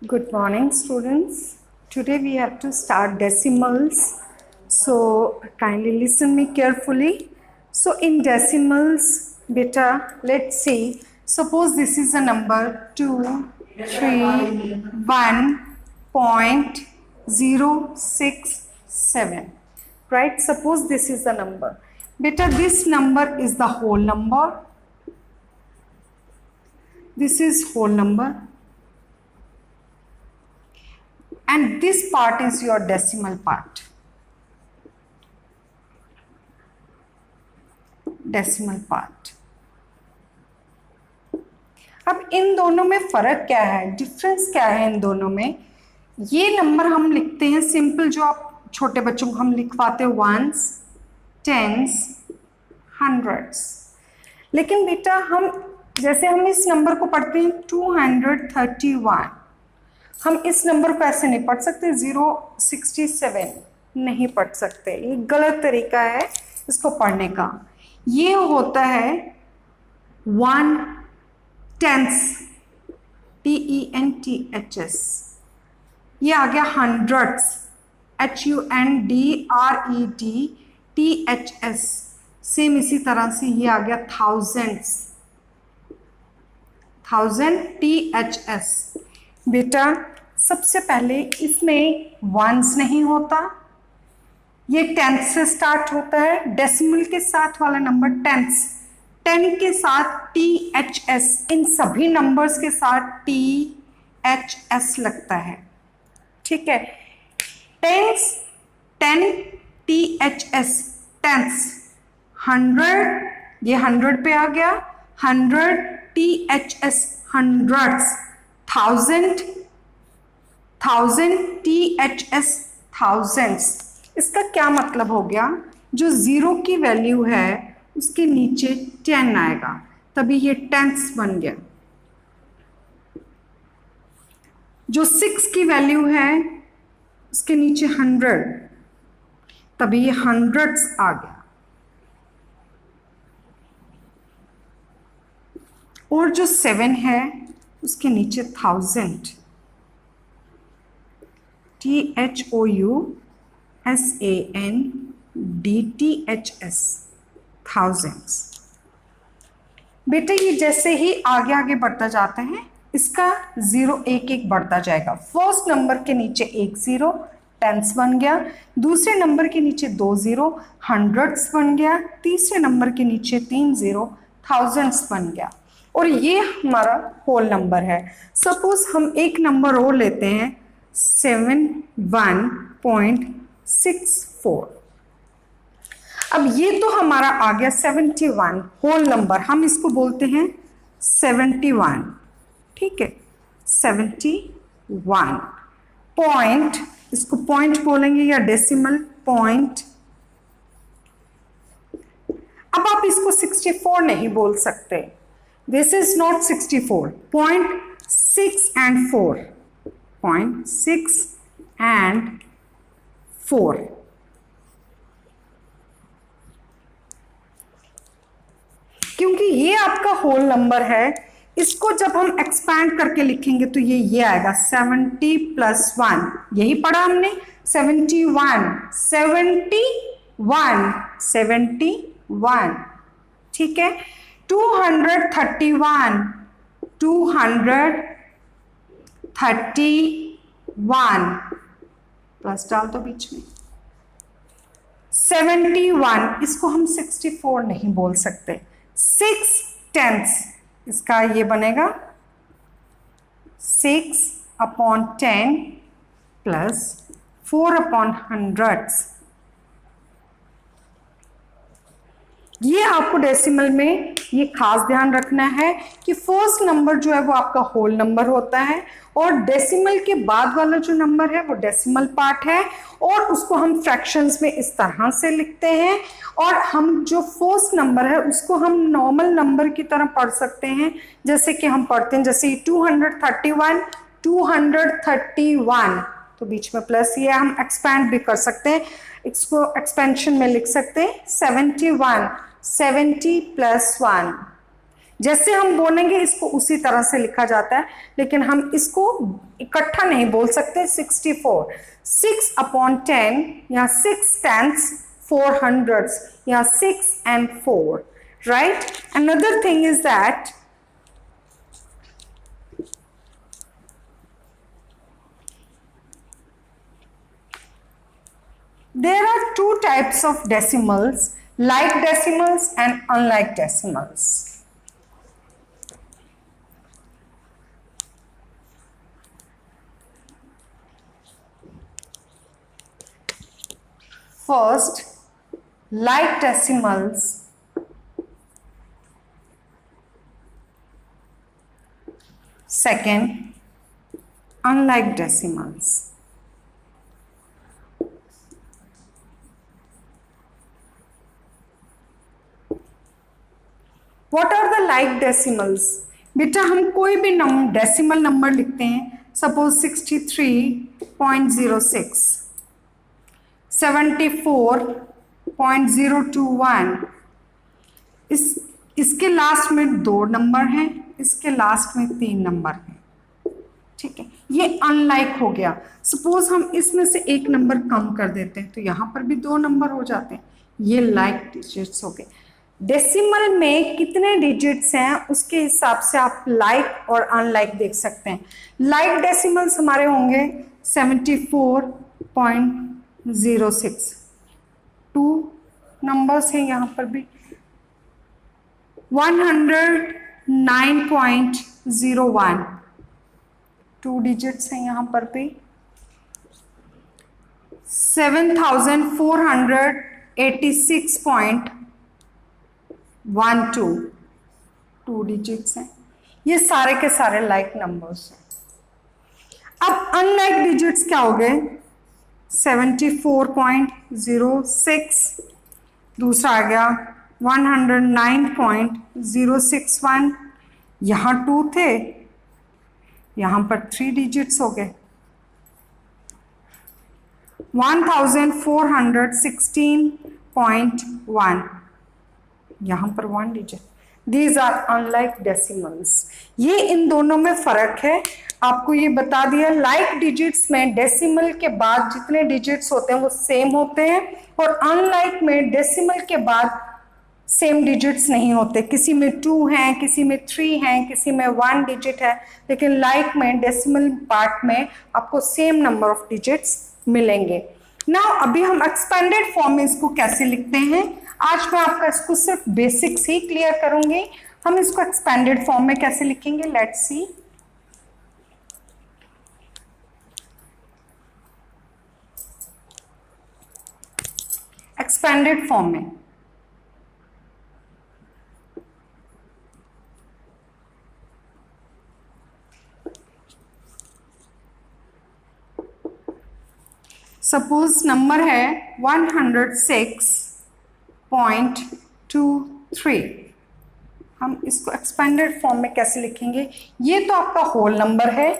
Good morning, students. Today we have to start decimals. So kindly listen me carefully. So in decimals, beta, let's see. Suppose this is a number 231.067. Right? Suppose this is the number. Beta, this number is the whole number. This is whole number. And this part is your decimal part. Decimal part. अब इन दोनों में फर्क क्या है, difference क्या है इन दोनों में? ये नंबर हम लिखते हैं सिंपल, जो आप छोटे बच्चों को हम लिखवाते हैं वंस, टेंस, हंड्रेड्स। लेकिन बेटा हम जैसे हम इस नंबर को पढ़ते हैं 231, हम इस नंबर को ऐसे नहीं पढ़ सकते 067 नहीं पढ़ सकते, ये गलत तरीका है इसको पढ़ने का। ये होता है 1/10, TENTHS। ये आ गया हंड्रेड्स, HUNDREDTHS। सेम इसी तरह से ये आ गया थाउजेंड्स, 1000 THS। बेटा सबसे पहले इसमें वंस नहीं होता, ये टेंथ से स्टार्ट होता है। डेसिमल के साथ वाला नंबर टेंस, 10 के साथ THS, इन सभी नंबर्स के साथ THS लगता है, ठीक है। Tense 10 THS, tense. 100 ये 100 पे आ गया, 100 THS, हंड्रेड्स। 1000 THS, thousands. इसका क्या मतलब हो गया, जो जीरो की वैल्यू है उसके नीचे 10 आएगा, तभी ये टेंस बन गया। जो 6 की वैल्यू है उसके नीचे 100, तभी ये हंड्रेड्स आ गया। और जो 7 है उसके नीचे 1000, THOUSANDTHS, थाउजेंड्स। बेटे ये जैसे ही आगे आगे बढ़ता जाता है इसका जीरो एक एक बढ़ता जाएगा। फर्स्ट नंबर के नीचे एक जीरो, टेंस बन गया। दूसरे नंबर के नीचे 2 जीरो, हंड्रेड्स बन गया। तीसरे नंबर के नीचे 3 जीरो, थाउजेंड्स बन गया। और ये हमारा होल नंबर है। सपोज हम एक नंबर और लेते हैं 71.64। अब ये तो हमारा आ गया 71 होल नंबर, हम इसको बोलते हैं 71, ठीक है। 71 पॉइंट, इसको पॉइंट बोलेंगे या डेसिमल पॉइंट। अब आप इसको 64 नहीं बोल सकते, this is not 64, 0.6 and 4, 0.6 and 4। क्योंकि ये आपका होल नंबर है, इसको जब हम एक्सपैंड करके लिखेंगे तो ये आएगा 70 + 1, यही पढ़ा हमने 71, ठीक है। 231 प्लस डाल दो बीच में, 71, इसको हम 64 नहीं बोल सकते। 6 टेंथ्स, इसका ये बनेगा 6/10 प्लस 4/100। ये आपको डेसिमल में ये खास ध्यान रखना है कि फर्स्ट नंबर जो है वो आपका होल नंबर होता है, और डेसिमल के बाद वाला जो नंबर है वो डेसिमल पार्ट है, और उसको हम फ्रैक्शंस में इस तरह से लिखते हैं। और हम जो फर्स्ट नंबर है उसको हम नॉर्मल नंबर की तरह पढ़ सकते हैं, जैसे कि हम पढ़ते हैं जैसे 231 तो बीच में प्लस, ये हम एक्सपैंड भी कर सकते हैं, इसको एक्सपेंशन में लिख सकते हैं 71, 70 + 1, जैसे हम बोलेंगे इसको उसी तरह से लिखा जाता है, लेकिन हम इसको इकट्ठा नहीं बोल सकते। 64, 6/10 या 6/10 400s या 6 and 4, right? Another thing is that there are two types of decimals, like decimals and unlike decimals. First, like decimals. Second, unlike decimals. What are the like decimals? बेटा हम कोई भी डेसिमल नंबर लिखते हैं, suppose 63.06, 74.021, इसके last में 2 number हैं, इसके लास्ट में 3 नंबर हैं, ठीक है, ये अनलाइक हो गया। सपोज हम इसमें से एक नंबर कम कर देते हैं तो यहां पर भी 2 नंबर हो जाते हैं, ये लाइक डिजिट्स हो गए। डेसिमल में कितने डिजिट्स हैं उसके हिसाब से आप लाइक और अनलाइक देख सकते हैं। लाइक डेसिमल्स हमारे होंगे 74.06, 2 नंबर्स हैं यहाँ पर भी, 109.01, 2 डिजिट्स हैं यहाँ पर भी, 7486.12, 2 डिजिट्स हैं। ये सारे के सारे लाइक नंबर्स हैं। अब अनलाइक डिजिट्स क्या हो गए? 74.06, दूसरा आ गया 109.061, यहाँ 2 थे, यहाँ पर 3 डिजिट्स हो गए, 1416.1, यहाँ पर 1 digit. These are unlike decimals. ये इन दोनों में फर्क है, आपको ये बता दिया। लाइक डिजिट्स में डेसिमल के बाद जितने डिजिट्स होते हैं वो सेम होते हैं, और अनलाइक में डेसिमल के बाद सेम डिजिट्स नहीं होते। किसी में 2 हैं, किसी में 3 हैं, किसी में 1 डिजिट है, लेकिन लाइक में डेसिमल पार्ट में आपको सेम नंबर ऑफ डिजिट्स मिलेंगे। नाउ अभी हम एक्सपेंडेड फॉर्म में इसको कैसे लिखते हैं, आज मैं आपका इसको सिर्फ बेसिक्स ही क्लियर करूंगी। हम इसको एक्सपेंडेड फॉर्म में कैसे लिखेंगे, लेट्स सी। एक्सपेंडेड फॉर्म में सपोज नंबर है 106.23, हम इसको एक्सपेंडेड फॉर्म में कैसे लिखेंगे? ये तो आपका होल नंबर है,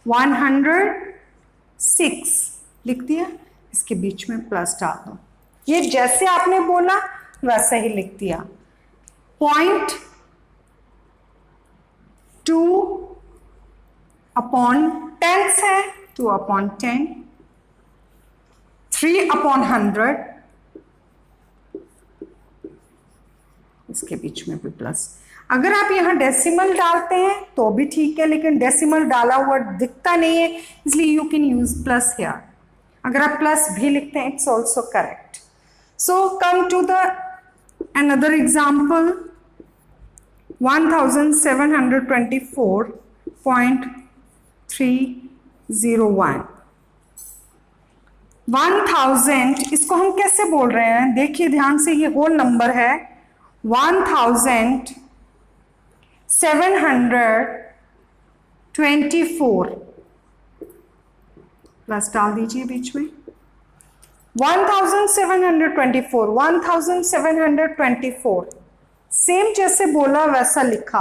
106 लिख दिया, इसके बीच में प्लस डाल दो, ये जैसे आपने बोला वैसे ही लिख दिया। 0.2/10 है, 2/10, 3/100, इसके बीच में भी प्लस। अगर आप यहाँ डेसिमल डालते हैं तो भी ठीक है, लेकिन डेसिमल डाला हुआ दिखता नहीं है, इसलिए you can use plus here. अगर आप प्लस भी लिखते हैं it's also correct. So come to the another example, 1724.301। 1000 इसको हम कैसे बोल रहे हैं, देखिए ध्यान से, ये होल नंबर है। 1724 प्लस डाल दीजिए बीच में, 1724 सेम जैसे बोला वैसा लिखा,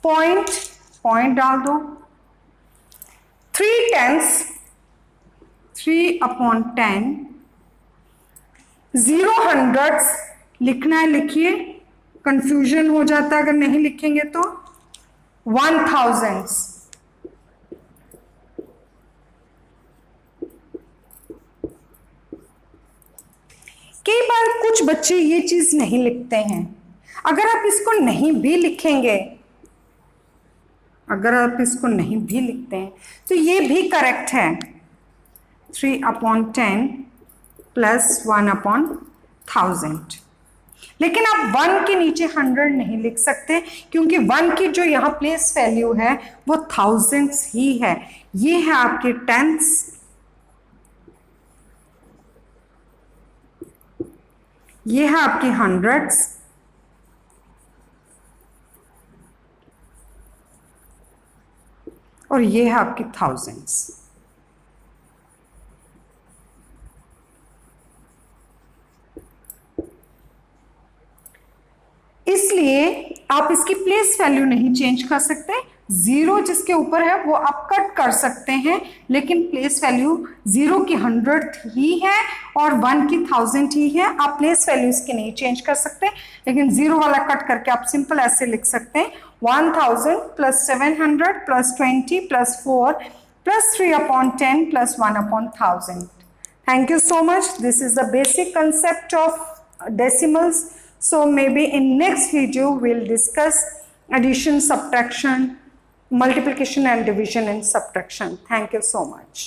पॉइंट डाल दो, 3/10, 3/10, 0 hundreds लिखना है लिखिए, कंफ्यूजन हो जाता है अगर नहीं लिखेंगे तो। 1000s, कई बार कुछ बच्चे ये चीज नहीं लिखते हैं। अगर आप इसको नहीं भी लिखेंगे, अगर आप इसको नहीं भी लिखते हैं तो ये भी करेक्ट है। 3/10 प्लस 1/1000। लेकिन आप 1 के नीचे 100 नहीं लिख सकते, क्योंकि 1 की जो यहाँ प्लेस वैल्यू है वो थाउजेंड्स ही है। ये है आपके टेंस, ये है आपकी हंड्रेड्स, और ये है आपकी थाउजेंड्स। इसलिए आप इसकी प्लेस वैल्यू नहीं चेंज कर सकते। 0 जिसके ऊपर है वो आप कट कर सकते हैं, लेकिन प्लेस वैल्यू 0 की 100 ही है और 1 की 1000 ही है। आप प्लेस वैल्यू इसकी नहीं चेंज कर सकते, लेकिन 0 वाला कट करके आप सिंपल ऐसे लिख सकते हैं 1000 plus 700 plus 20 plus 4 plus 3/10 plus 1/1000। Thank you so much. This is the basic concept of decimals. So maybe in next video we'll discuss addition, subtraction, multiplication and division and subtraction. Thank you so much.